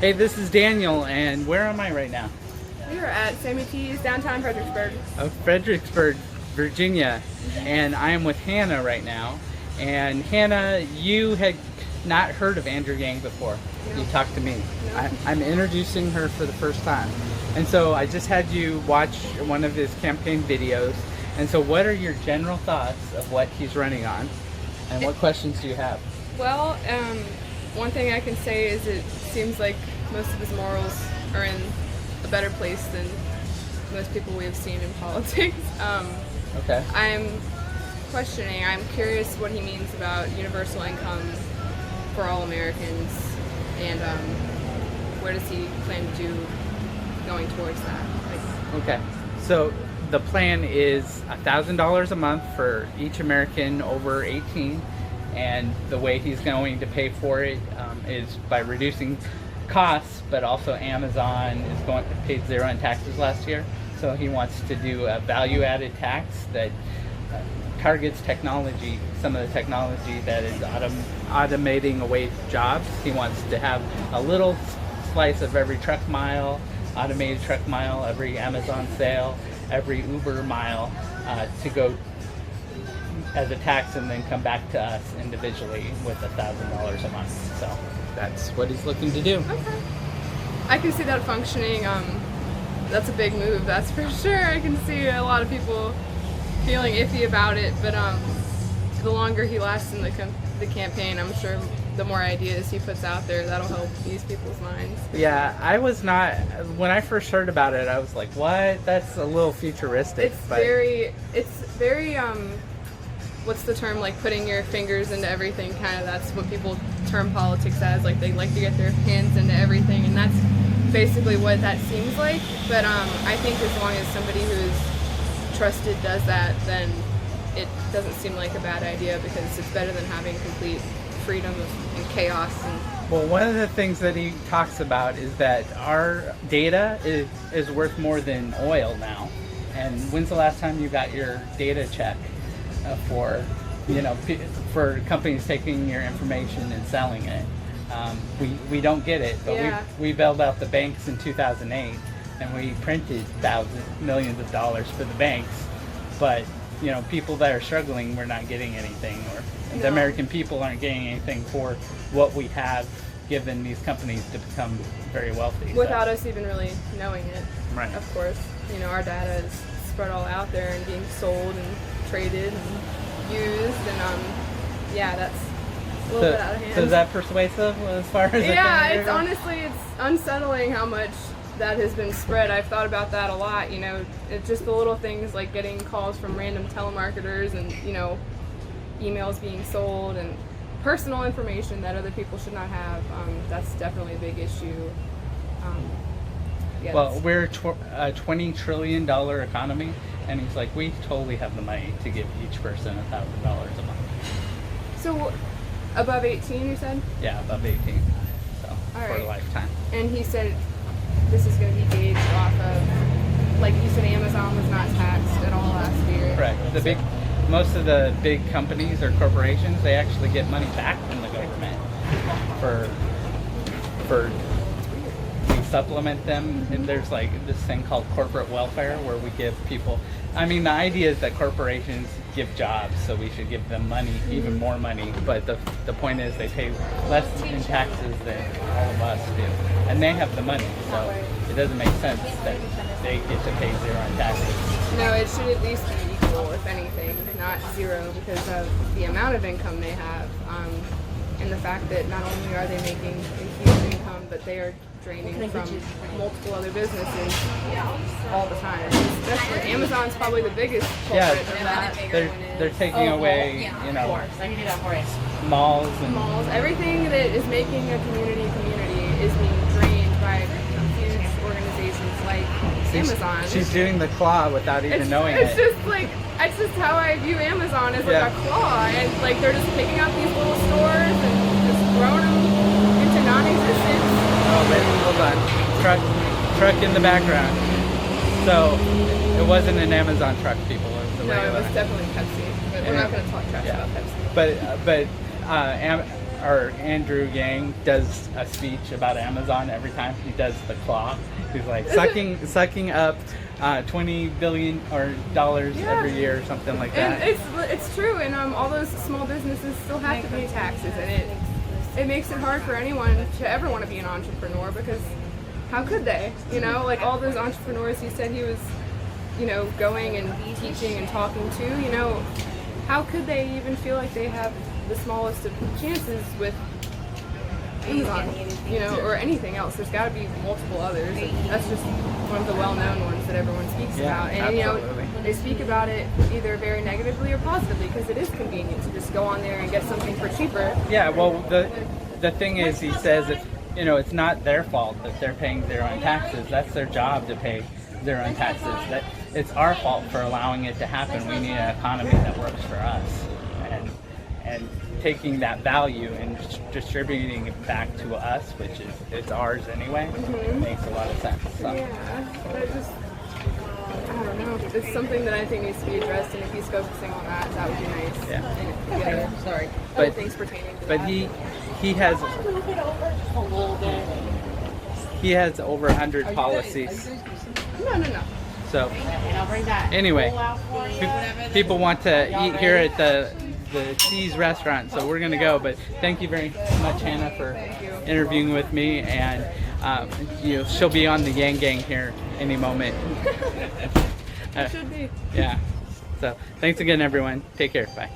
Hey, this is Daniel, and where am I right now? We are at Sammy T's, downtown Fredericksburg. Fredericksburg, Virginia, and I am with Hanna right now. And Hanna, you had not heard of Andrew Yang before. No. You talked to me. No. I'm introducing her for the first time. And so I just had you watch one of his campaign videos. And so what are your general thoughts of what he's running on? And what questions do you have? Well, one thing I can say is it seems like most of his morals are in a better place than most people we have seen in politics. Okay. I'm curious what he means about universal income for all Americans, and where does he plan to do going towards that? Okay. So the plan is $1,000 a month for each American over 18, and the way he's going to pay for it is by reducing costs, but also Amazon paid zero in taxes last year, so he wants to do a value-added tax that targets technology, some of the technology that is automating away jobs. He wants to have a little slice of every truck mile, automated truck mile, every Amazon sale, every Uber mile to go as a tax and then come back to us individually with $1,000 a month. So that's what he's looking to do. Okay. I can see that functioning. That's a big move, that's for sure. I can see a lot of people feeling iffy about it, but the longer he lasts in the campaign, I'm sure the more ideas he puts out there, that'll help ease people's minds. Yeah, I was not, when I first heard about it, I was like, what? That's a little futuristic. It's very, what's the term, like putting your fingers into everything, kind of. That's what people term politics as, like they like to get their hands into everything, and that's basically what that seems like. But I think as long as somebody who is trusted does that, then it doesn't seem like a bad idea, because it's better than having complete freedom and chaos. Well, one of the things that he talks about is that our data is worth more than oil now. And when's the last time you got your data check for companies taking your information and selling it? We don't get it, but yeah. we bailed out the banks in 2008, and we printed millions of dollars for the banks, but people that are struggling, we're not getting anything, or the American people aren't getting anything for what we have given these companies to become very wealthy. Without us even really knowing it. Right. Of course. Our data is spread all out there and being sold and traded and used, and yeah, that's a little bit out of hand. So is that persuasive as far as it's honestly, it's unsettling how much that has been spread. I've thought about that a lot. It's just the little things like getting calls from random telemarketers, and emails being sold, and personal information that other people should not have. That's definitely a big issue. Well, we're a $20 trillion economy, and he's like, we totally have the money to give each person $1,000 a month. So above 18, you said? Yeah, above 18. So for a lifetime. And he said this is going to be gauged off of, like you said, Amazon was not taxed at all last year. Correct. Most of the big companies or corporations, they actually get money back from the government for we supplement them, and there's like this thing called corporate welfare where we give people, the idea is that corporations give jobs, so we should give them money, even more money, but the point is they pay less in taxes than all of us do, and they have the money, so it doesn't make sense that they get to pay zero in taxes. No, it should at least be equal, if anything, not zero, because of the amount of income they have, and the fact that not only are they making a huge income, but they are draining from multiple other businesses all the time. Especially Amazon's probably the biggest culprit of that. They're taking away, malls and everything that is making a community is being drained by huge organizations like Amazon. She's doing the claw without even knowing it. It's just how I view Amazon, as like a claw, and like they're just picking up these little stores and just throwing them into non-existence. Oh, baby, hold on. Truck in the background. So it wasn't an Amazon truck, people. It was it was definitely Pepsi. But we're not going to talk trash about Pepsi. But or Andrew Yang does a speech about Amazon every time he does the claw. He's like sucking up 20 billion or dollars every year or something like that. And it's true, and all those small businesses still have to pay taxes, and it makes it hard for anyone to ever want to be an entrepreneur, because how could they? You know, like all those entrepreneurs he said he was, you know, going and teaching and talking to, you know, how could they even feel like they have the smallest of chances with Amazon, you know, or anything else? There's got to be multiple others. And that's just one of the well-known ones that everyone speaks about. And absolutely. You know, they speak about it either very negatively or positively, because it is convenient to just go on there and get something for cheaper. Yeah, well, the thing is, he says it's, you know, it's not their fault that they're paying their own taxes. That's their job to pay their own taxes. That it's our fault for allowing it to happen. We need an economy that works for us, and taking that value and distributing it back to us, which is it's ours anyway, makes a lot of sense. So. Yeah, but I don't know. It's something that I think needs to be addressed, and if he's focusing on that, that would be nice. Yeah. And, yeah. Sorry. But- Other things pertaining to But that. he has over 100 policies. No. So anyway, people want to eat here at the Cheese restaurant, so we're gonna go. But thank you very much, Hannah, for interviewing with me, and you know, she'll be on the Yang Gang here any moment. It should be. Yeah. So thanks again, everyone. Take care. Bye.